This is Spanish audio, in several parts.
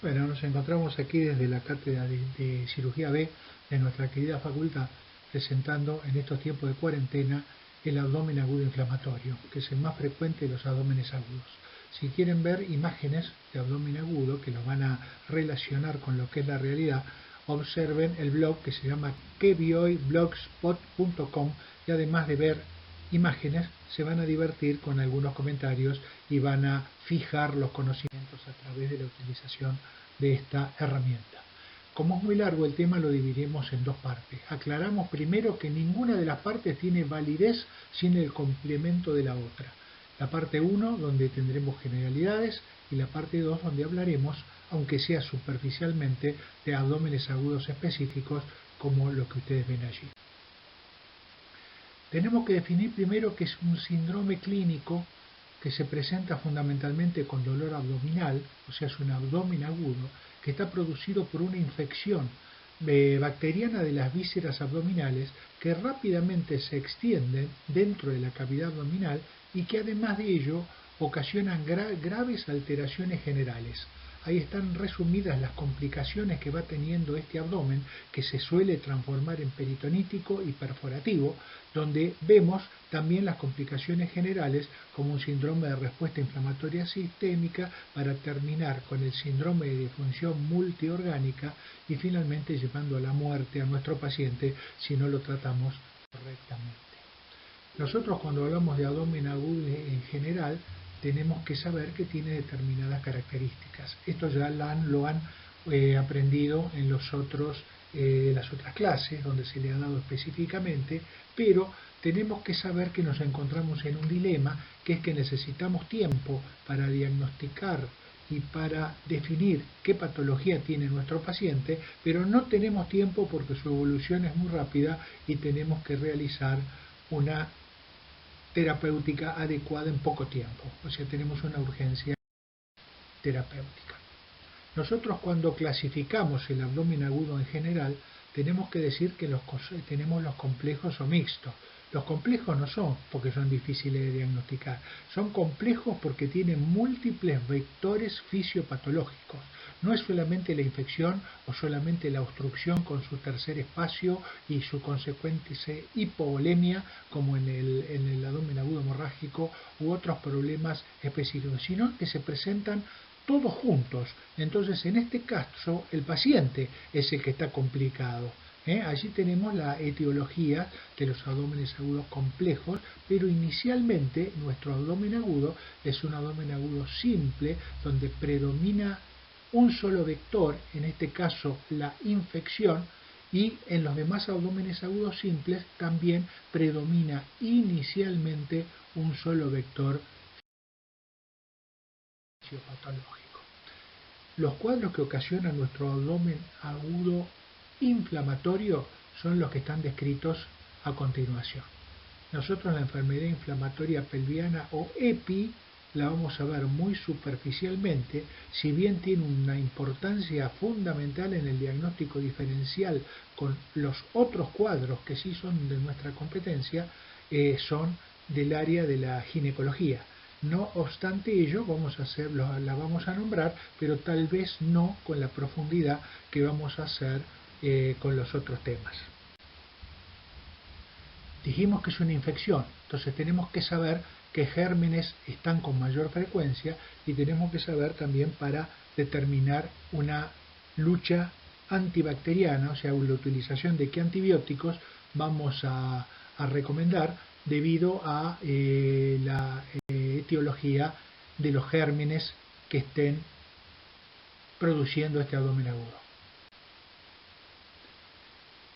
Bueno, nos encontramos aquí desde la cátedra de Cirugía B de nuestra querida facultad, presentando en estos tiempos de cuarentena el abdomen agudo inflamatorio, que es el más frecuente de los abdómenes agudos. Si quieren ver imágenes de abdomen agudo que los van a relacionar con lo que es la realidad, observen el blog que se llama kevioiblogspot.com y además de ver imágenes se van a divertir con algunos comentarios y van a fijar los conocimientos a través de la utilización de esta herramienta. Como es muy largo el tema, lo dividiremos en dos partes. Aclaramos primero que ninguna de las partes tiene validez sin el complemento de la otra. La parte 1, donde tendremos generalidades, y la parte 2, donde hablaremos, aunque sea superficialmente, de abdómenes agudos específicos, como lo que ustedes ven allí. Tenemos que definir primero qué es un síndrome clínico que se presenta fundamentalmente con dolor abdominal, o sea, es un abdomen agudo, que está producido por una infección bacteriana de las vísceras abdominales que rápidamente se extienden dentro de la cavidad abdominal y que además de ello ocasionan graves alteraciones generales. Ahí están resumidas las complicaciones que va teniendo este abdomen, que se suele transformar en peritonítico y perforativo, donde vemos también las complicaciones generales como un síndrome de respuesta inflamatoria sistémica, para terminar con el síndrome de disfunción multiorgánica y finalmente llevando a la muerte a nuestro paciente si no lo tratamos correctamente. Nosotros, cuando hablamos de abdomen agudo en general, tenemos que saber que tiene determinadas características. Esto ya lo han aprendido en las otras clases, donde se le ha dado específicamente, pero tenemos que saber que nos encontramos en un dilema, que es que necesitamos tiempo para diagnosticar y para definir qué patología tiene nuestro paciente, pero no tenemos tiempo porque su evolución es muy rápida y tenemos que realizar una terapéutica adecuada en poco tiempo. O sea, tenemos una urgencia terapéutica. Nosotros, cuando clasificamos el abdomen agudo en general, tenemos que decir que tenemos los complejos o mixtos. Los complejos no son porque son difíciles de diagnosticar, son complejos porque tienen múltiples vectores fisiopatológicos. No es solamente la infección o solamente la obstrucción con su tercer espacio y su consecuente hipovolemia, como en el abdomen agudo hemorrágico u otros problemas específicos, sino que se presentan todos juntos. Entonces, en este caso, el paciente es el que está complicado. Allí tenemos la etiología de los abdómenes agudos complejos, pero inicialmente nuestro abdomen agudo es un abdomen agudo simple, donde predomina un solo vector, en este caso la infección, y en los demás abdómenes agudos simples también predomina inicialmente un solo vector fisiopatológico. Los cuadros que ocasionan nuestro abdomen agudo inflamatorio son los que están descritos a continuación. Nosotros la enfermedad inflamatoria pelviana o EPI la vamos a ver muy superficialmente, si bien tiene una importancia fundamental en el diagnóstico diferencial con los otros cuadros que sí son de nuestra competencia, son del área de la ginecología. No obstante ello, la vamos a nombrar, pero tal vez no con la profundidad que vamos a hacer con los otros temas. Dijimos que es una infección, entonces tenemos que saber qué gérmenes están con mayor frecuencia y tenemos que saber también para determinar una lucha antibacteriana, o sea, la utilización de qué antibióticos vamos a recomendar debido a la etiología de los gérmenes que estén produciendo este abdomen agudo.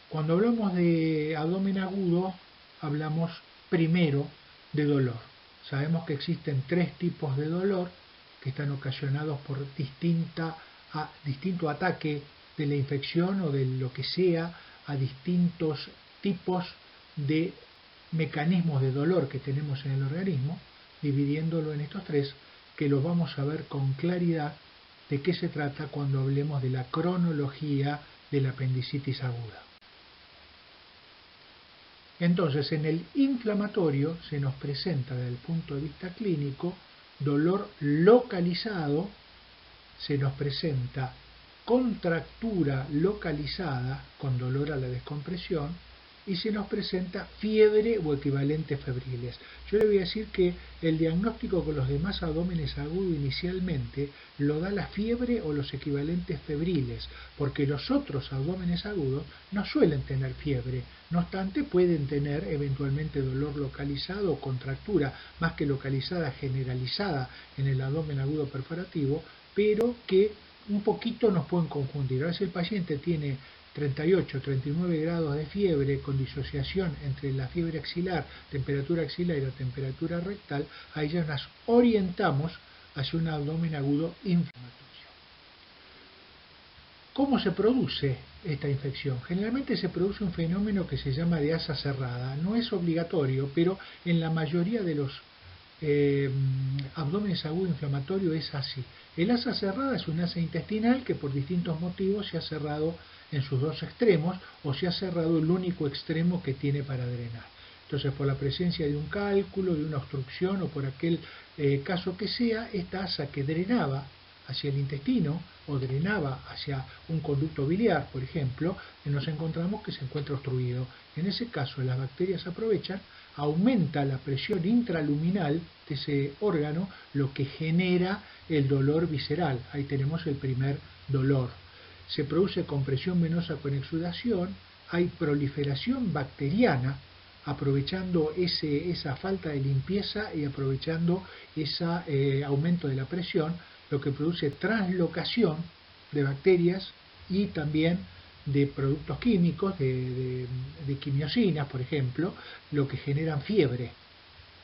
Cuando hablamos de abdomen agudo, hablamos primero de dolor. Sabemos que existen tres tipos de dolor que están ocasionados por distinto ataque de la infección o de lo que sea, a distintos tipos de mecanismos de dolor que tenemos en el organismo, dividiéndolo en estos tres, que los vamos a ver con claridad de qué se trata cuando hablemos de la cronología de la apendicitis aguda. Entonces, en el inflamatorio se nos presenta desde el punto de vista clínico dolor localizado, se nos presenta contractura localizada con dolor a la descompresión y se nos presenta fiebre o equivalentes febriles. Yo le voy a decir que el diagnóstico con los demás abdómenes agudos inicialmente lo da la fiebre o los equivalentes febriles, porque los otros abdómenes agudos no suelen tener fiebre, no obstante pueden tener eventualmente dolor localizado o contractura, más que localizada, generalizada en el abdomen agudo perforativo, pero que un poquito nos pueden confundir. A veces el paciente tiene 38, 39 grados de fiebre con disociación entre la fiebre axilar, temperatura axilar y la temperatura rectal, ahí ya nos orientamos hacia un abdomen agudo inflamatorio. ¿Cómo se produce esta infección? Generalmente se produce un fenómeno que se llama de asa cerrada. No es obligatorio, pero en la mayoría de los abdómenes agudo inflamatorio es así. El asa cerrada es un asa intestinal que por distintos motivos se ha cerrado en sus dos extremos o se ha cerrado el único extremo que tiene para drenar. Entonces, por la presencia de un cálculo, de una obstrucción o por aquel caso que sea, esta asa que drenaba hacia el intestino o drenaba hacia un conducto biliar, por ejemplo, nos encontramos que se encuentra obstruido. En ese caso, las bacterias aprovechan, aumenta la presión intraluminal de ese órgano, lo que genera el dolor visceral. Ahí tenemos el primer dolor. Se produce compresión venosa con exudación, hay proliferación bacteriana, aprovechando esa falta de limpieza y aprovechando ese aumento de la presión, lo que produce translocación de bacterias y también de productos químicos, de quimiosinas, por ejemplo, lo que generan fiebre.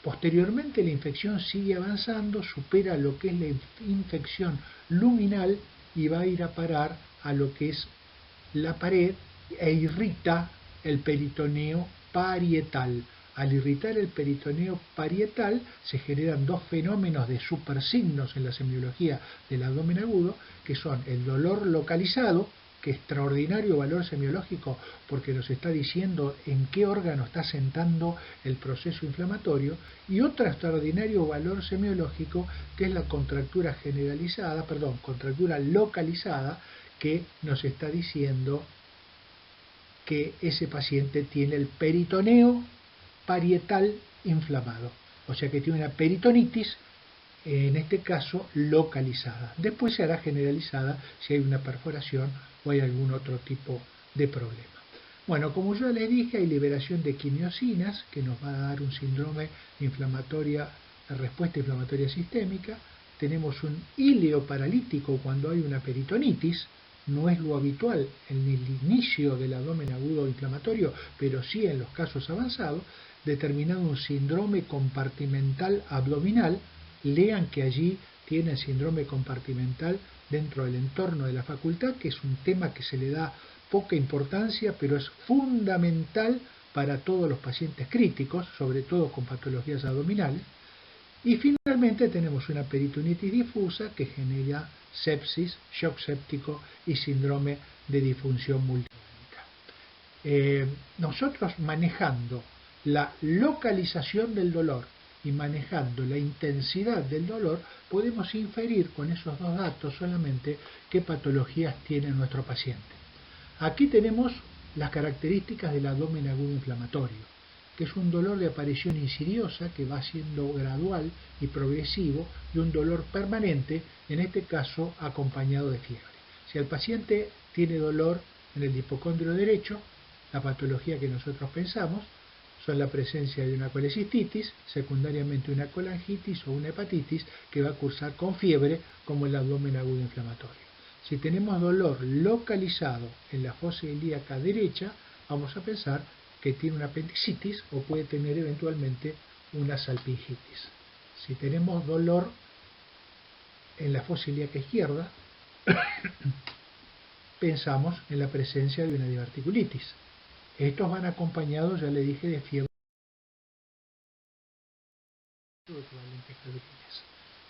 Posteriormente la infección sigue avanzando, supera lo que es la infección luminal y va a ir a parar a lo que es la pared e irrita el peritoneo parietal. Al irritar el peritoneo parietal se generan dos fenómenos de supersignos en la semiología del abdomen agudo, que son el dolor localizado, que extraordinario valor semiológico porque nos está diciendo en qué órgano está sentando el proceso inflamatorio, y otro extraordinario valor semiológico que es la contractura generalizada, contractura localizada, que nos está diciendo que ese paciente tiene el peritoneo parietal inflamado, o sea que tiene una peritonitis, en este caso localizada. Después se hará generalizada si hay una perforación o hay algún otro tipo de problema. Bueno, como ya les dije, hay liberación de quimiosinas que nos va a dar un síndrome inflamatoria, respuesta inflamatoria sistémica. Tenemos un híleo paralítico cuando hay una peritonitis. No es lo habitual en el inicio del abdomen agudo inflamatorio, pero sí en los casos avanzados, determinado un síndrome compartimental abdominal. Lean que allí tienen síndrome compartimental dentro del entorno de la facultad, que es un tema que se le da poca importancia, pero es fundamental para todos los pacientes críticos, sobre todo con patologías abdominales. Y finalmente tenemos una peritonitis difusa que genera sepsis, shock séptico y síndrome de disfunción multiórgánica. Nosotros manejando la localización del dolor y manejando la intensidad del dolor, podemos inferir con esos dos datos solamente qué patologías tiene nuestro paciente. Aquí tenemos las características del abdomen agudo inflamatorio, que es un dolor de aparición insidiosa que va siendo gradual y progresivo, y un dolor permanente, en este caso acompañado de fiebre. Si el paciente tiene dolor en el hipocondrio derecho, la patología que nosotros pensamos son la presencia de una colecistitis, secundariamente una colangitis o una hepatitis que va a cursar con fiebre como el abdomen agudo inflamatorio. Si tenemos dolor localizado en la fosa ilíaca derecha, vamos a pensar que tiene una apendicitis o puede tener eventualmente una salpingitis. Si tenemos dolor en la fosa ilíaca izquierda, pensamos en la presencia de una diverticulitis. Estos van acompañados, ya le dije, de fiebre.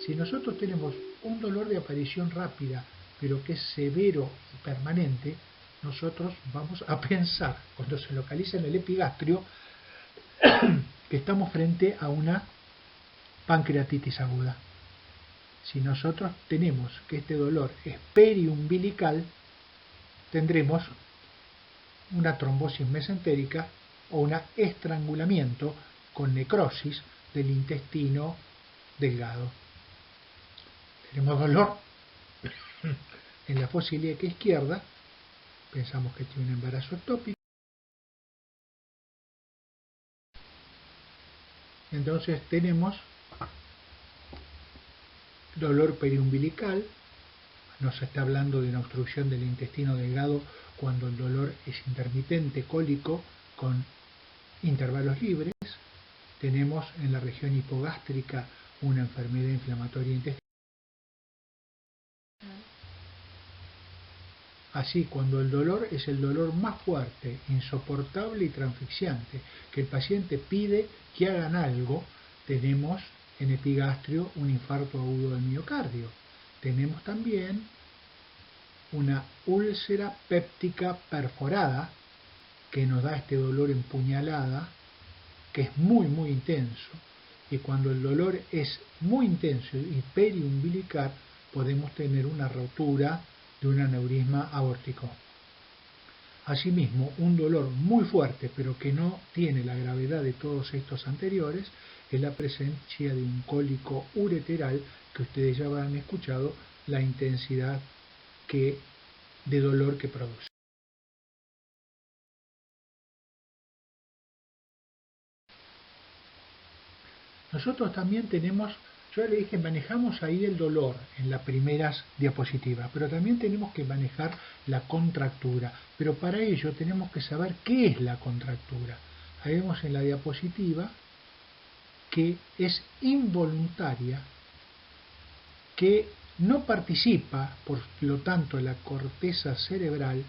Si nosotros tenemos un dolor de aparición rápida, pero que es severo y permanente, nosotros vamos a pensar, cuando se localiza en el epigastrio, que estamos frente a una pancreatitis aguda. Si nosotros tenemos que este dolor es periumbilical, tendremos una trombosis mesentérica o un estrangulamiento con necrosis del intestino delgado. Tenemos dolor en la fosa ilíaca izquierda, pensamos que tiene un embarazo ectópico. Entonces tenemos dolor periumbilical, nos está hablando de una obstrucción del intestino delgado cuando el dolor es intermitente, cólico, con intervalos libres. Tenemos en la región hipogástrica una enfermedad inflamatoria intestinal. Así, cuando el dolor es el dolor más fuerte, insoportable y transfixiante, que el paciente pide que hagan algo, tenemos en epigastrio un infarto agudo del miocardio. Tenemos también una úlcera péptica perforada que nos da este dolor en puñalada, que es muy muy intenso, y cuando el dolor es muy intenso y periumbilical podemos tener una rotura de un aneurisma aórtico. Asimismo, un dolor muy fuerte pero que no tiene la gravedad de todos estos anteriores es la presencia de un cólico ureteral, que ustedes ya habrán escuchado la intensidad de dolor que produce. Nosotros también tenemos, yo le dije, manejamos ahí el dolor en las primeras diapositivas, pero también tenemos que manejar la contractura. Pero para ello tenemos que saber qué es la contractura. Ahí vemos en la diapositiva que es involuntaria, que no participa, por lo tanto, en la corteza cerebral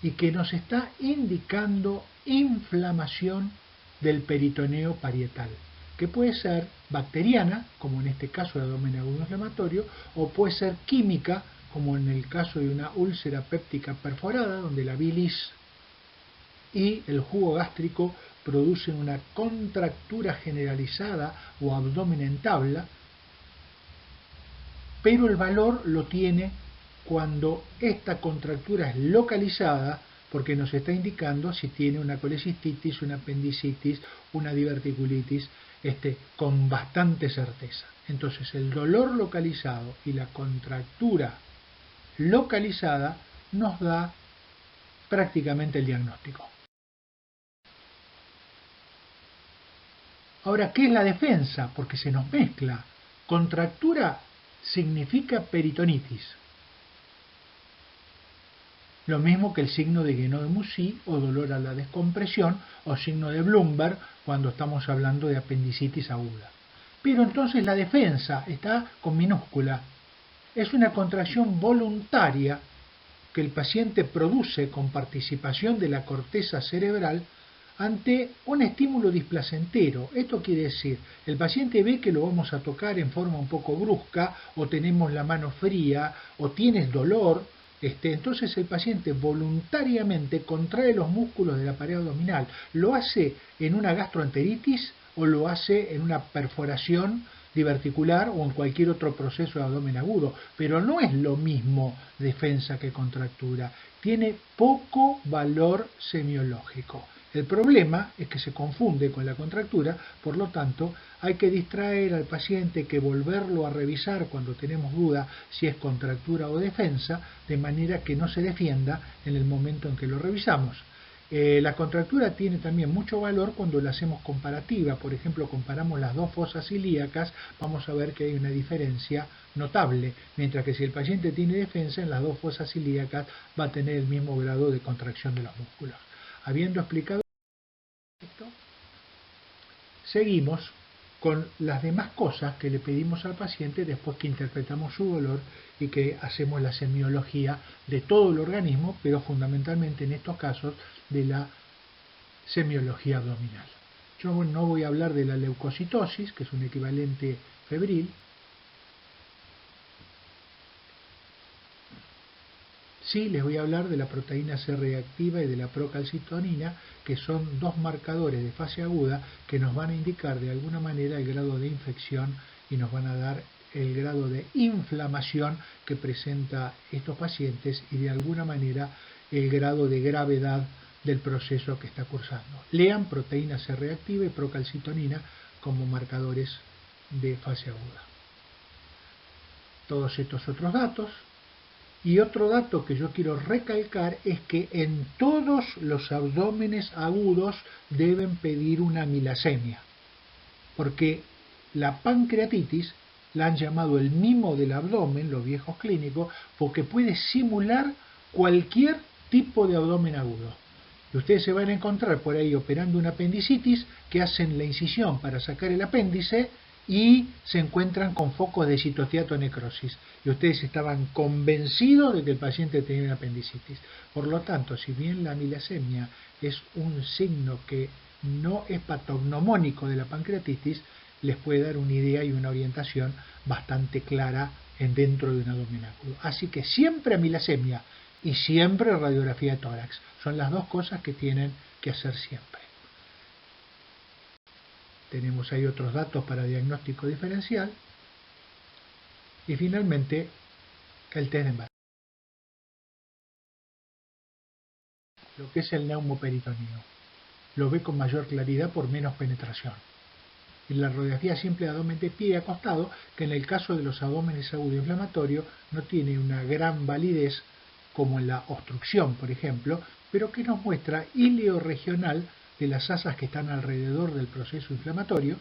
y que nos está indicando inflamación del peritoneo parietal, que puede ser bacteriana, como en este caso el abdomen agudo inflamatorio, o puede ser química, como en el caso de una úlcera péptica perforada, donde la bilis y el jugo gástrico producen una contractura generalizada o abdomen en tabla, pero el valor lo tiene cuando esta contractura es localizada, porque nos está indicando si tiene una colecistitis, una apendicitis, una diverticulitis, con bastante certeza. Entonces el dolor localizado y la contractura localizada nos da prácticamente el diagnóstico. Ahora, ¿qué es la defensa? Porque se nos mezcla. Contractura significa peritonitis. Lo mismo que el signo de Guénon-Mousy o dolor a la descompresión o signo de Bloomberg cuando estamos hablando de apendicitis aguda. Pero entonces la defensa está con minúscula. Es una contracción voluntaria que el paciente produce con participación de la corteza cerebral ante un estímulo displacentero. Esto quiere decir, el paciente ve que lo vamos a tocar en forma un poco brusca, o tenemos la mano fría, o tienes dolor. Entonces el paciente voluntariamente contrae los músculos de la pared abdominal. Lo hace en una gastroenteritis o lo hace en una perforación diverticular o en cualquier otro proceso de abdomen agudo, pero no es lo mismo defensa que contractura. Tiene poco valor semiológico. El problema es que se confunde con la contractura, por lo tanto hay que distraer al paciente, hay que volverlo a revisar cuando tenemos duda si es contractura o defensa, de manera que no se defienda en el momento en que lo revisamos. La contractura tiene también mucho valor cuando la hacemos comparativa. Por ejemplo, comparamos las dos fosas ilíacas, vamos a ver que hay una diferencia notable, mientras que si el paciente tiene defensa, en las dos fosas ilíacas va a tener el mismo grado de contracción de los músculos. Habiendo explicado esto, seguimos con las demás cosas que le pedimos al paciente después que interpretamos su dolor y que hacemos la semiología de todo el organismo, pero fundamentalmente en estos casos de la semiología abdominal. Yo no voy a hablar de la leucocitosis, que es un equivalente febril. Sí, les voy a hablar de la proteína C reactiva y de la procalcitonina, que son dos marcadores de fase aguda que nos van a indicar de alguna manera el grado de infección y nos van a dar el grado de inflamación que presenta estos pacientes y de alguna manera el grado de gravedad del proceso que está cursando. Lean proteína C reactiva y procalcitonina como marcadores de fase aguda. Todos estos otros datos. Y otro dato que yo quiero recalcar es que en todos los abdómenes agudos deben pedir una amilasemia, porque la pancreatitis la han llamado el mimo del abdomen, los viejos clínicos, porque puede simular cualquier tipo de abdomen agudo. Y ustedes se van a encontrar por ahí operando una apendicitis que hacen la incisión para sacar el apéndice y se encuentran con focos de citostiatonecrosis. Y ustedes estaban convencidos de que el paciente tenía una apendicitis. Por lo tanto, si bien la amilasemia es un signo que no es patognomónico de la pancreatitis, les puede dar una idea y una orientación bastante clara dentro de un abdomen agudo. Así que siempre amilasemia y siempre radiografía de tórax. Son las dos cosas que tienen que hacer siempre. Tenemos ahí otros datos para diagnóstico diferencial. Y finalmente, el test de embarazo. Lo que es el neumoperitoneo. Lo ve con mayor claridad por menos penetración. Y la radiografía simple de abdomen de pie y acostado, que en el caso de los abdómenes agudo inflamatorios no tiene una gran validez como en la obstrucción, por ejemplo, pero que nos muestra hilo regional de las asas que están alrededor del proceso inflamatorio,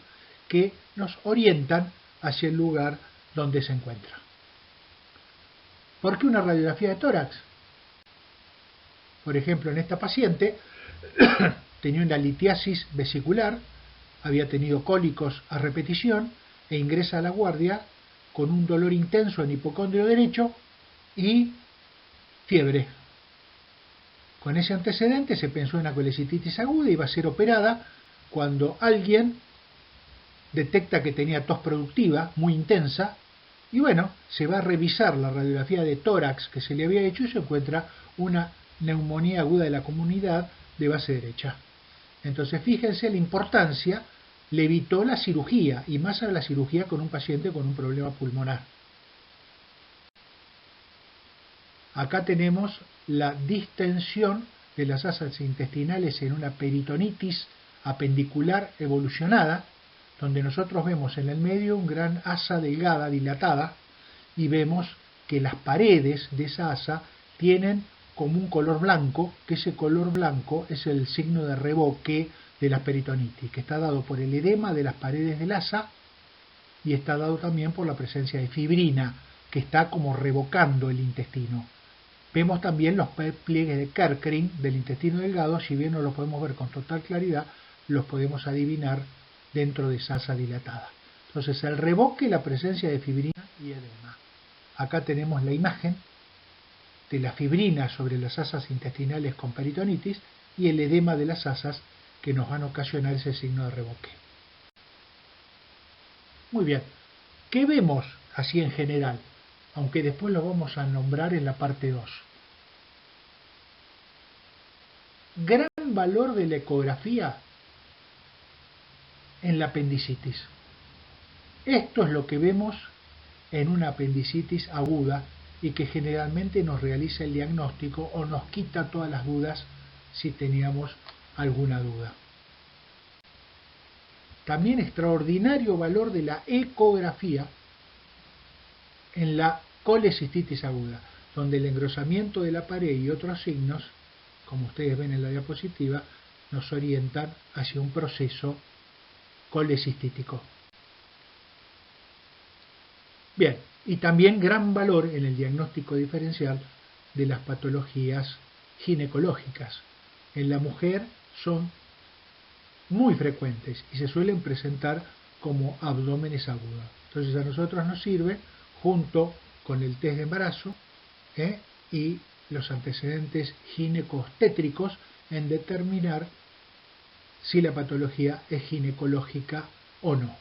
que nos orientan hacia el lugar donde se encuentra. ¿Por qué una radiografía de tórax? Por ejemplo, en esta paciente tenía una litiasis vesicular, había tenido cólicos a repetición e ingresa a la guardia con un dolor intenso en hipocondrio derecho y fiebre. Con ese antecedente se pensó en una colecititis aguda y iba a ser operada cuando alguien detecta que tenía tos productiva muy intensa y bueno, se va a revisar la radiografía de tórax que se le había hecho y se encuentra una neumonía aguda de la comunidad de base derecha. Entonces fíjense la importancia, le evitó la cirugía y más a la cirugía con un paciente con un problema pulmonar. Acá tenemos la distensión de las asas intestinales en una peritonitis apendicular evolucionada, donde nosotros vemos en el medio un gran asa delgada, dilatada, y vemos que las paredes de esa asa tienen como un color blanco, que ese color blanco es el signo de revoque de la peritonitis, que está dado por el edema de las paredes del asa y está dado también por la presencia de fibrina, que está como revocando el intestino. Vemos también los pliegues de Kerckring del intestino delgado, si bien no los podemos ver con total claridad, los podemos adivinar dentro de esa asa dilatada. Entonces el revoque y la presencia de fibrina y edema. Acá tenemos la imagen de la fibrina sobre las asas intestinales con peritonitis y el edema de las asas que nos van a ocasionar ese signo de revoque. Muy bien, ¿qué vemos así en general? Aunque después lo vamos a nombrar en la parte 2. Gran valor de la ecografía en la apendicitis. Esto es lo que vemos en una apendicitis aguda y que generalmente nos realiza el diagnóstico o nos quita todas las dudas si teníamos alguna duda. También extraordinario valor de la ecografía en la colecistitis aguda, donde el engrosamiento de la pared y otros signos, como ustedes ven en la diapositiva, nos orientan hacia un proceso colecistítico. Bien, y también gran valor en el diagnóstico diferencial de las patologías ginecológicas. En la mujer son muy frecuentes y se suelen presentar como abdómenes agudos. Entonces a nosotros nos sirve, junto con el test de embarazo y los antecedentes ginecobstétricos, en determinar si la patología es ginecológica o no.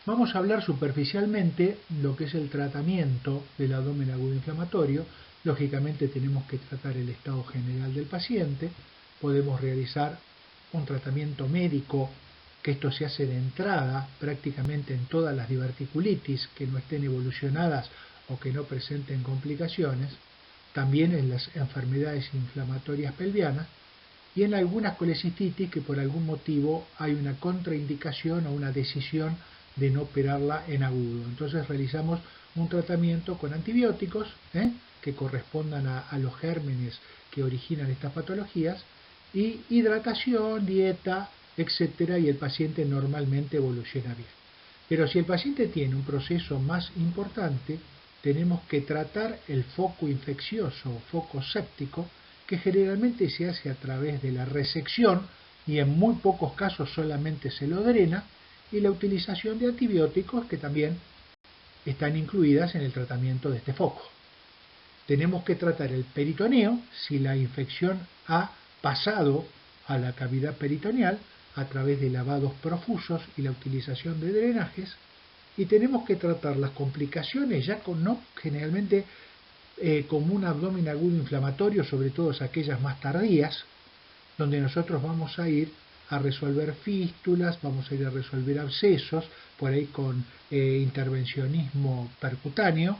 Vamos a hablar superficialmente lo que es el tratamiento del abdomen agudo inflamatorio. Lógicamente tenemos que tratar el estado general del paciente, podemos realizar un tratamiento médico, que esto se hace de entrada prácticamente en todas las diverticulitis que no estén evolucionadas o que no presenten complicaciones, también en las enfermedades inflamatorias pelvianas y en algunas colecistitis que por algún motivo hay una contraindicación o una decisión de no operarla en agudo. Entonces realizamos un tratamiento con antibióticos que correspondan a los gérmenes que originan estas patologías y hidratación, dieta, etcétera, y el paciente normalmente evoluciona bien. Pero si el paciente tiene un proceso más importante, tenemos que tratar el foco infeccioso o foco séptico, que generalmente se hace a través de la resección y en muy pocos casos solamente se lo drena, y la utilización de antibióticos que también están incluidas en el tratamiento de este foco. Tenemos que tratar el peritoneo si la infección ha pasado a la cavidad peritoneal a través de lavados profusos y la utilización de drenajes, y tenemos que tratar las complicaciones ya generalmente como un abdomen agudo inflamatorio, sobre todo aquellas más tardías, donde nosotros vamos a ir a resolver fístulas, vamos a ir a resolver abscesos, por ahí con intervencionismo percutáneo,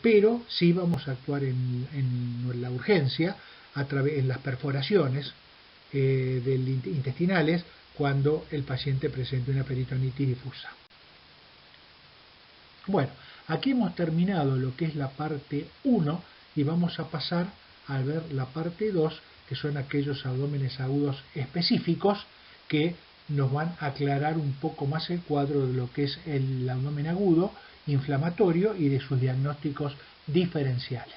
pero sí vamos a actuar en la urgencia, en las perforaciones intestinales, cuando el paciente presente una peritonitis difusa. Bueno, aquí hemos terminado lo que es la parte 1 y vamos a pasar a ver la parte 2, que son aquellos abdómenes agudos específicos que nos van a aclarar un poco más el cuadro de lo que es el abdomen agudo inflamatorio y de sus diagnósticos diferenciales.